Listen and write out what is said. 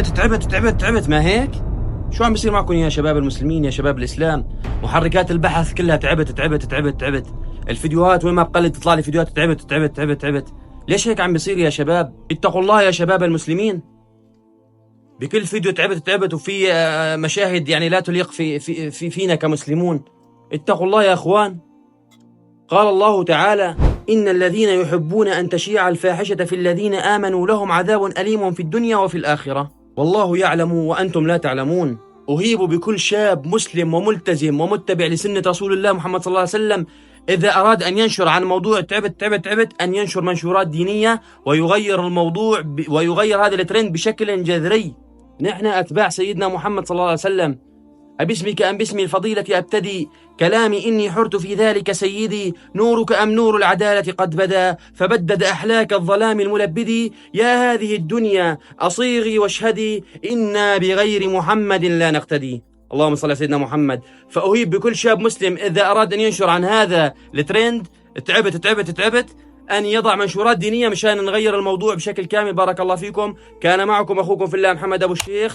تعبت ما هيك؟ شو عم بيصير معكم يا شباب المسلمين، يا شباب الإسلام؟ محركات البحث كلها تعبت. الفيديوهات وين ما بقلب تطلع لي فيديوهات تعبت. ليش هيك عم بيصير يا شباب؟ اتقوا الله يا شباب المسلمين. بكل فيديو تعبت وفي مشاهد يعني لا تليق فينا كمسلمون. اتقوا الله يا اخوان. قال الله تعالى: إن الذين يحبون أن تشيع الفاحشة في الذين آمنوا لهم عذاب أليم في الدنيا وفي الآخرة والله يعلم وأنتم لا تعلمون. أهيب بكل شاب مسلم وملتزم ومتبع لسنة رسول الله محمد صلى الله عليه وسلم إذا أراد أن ينشر عن موضوع تعبت أن ينشر منشورات دينية ويغير الموضوع ويغير هذا الترند بشكل جذري. نحن أتباع سيدنا محمد صلى الله عليه وسلم. أباسمك أم باسم الفضيلة أبتدي كلامي إني حرت في ذلك سيدي، نورك أم نور العدالة قد بدا فبدد أحلاك الظلام الملبدي، يا هذه الدنيا أصيغي واشهدي إنا بغير محمد لا نقتدي. اللهم صل على سيدنا محمد. فأهيب بكل شاب مسلم إذا أراد أن ينشر عن هذا الترند تعبت أن يضع منشورات دينية مشان نغير الموضوع بشكل كامل. بارك الله فيكم. كان معكم أخوكم في الله محمد أبو الشيخ.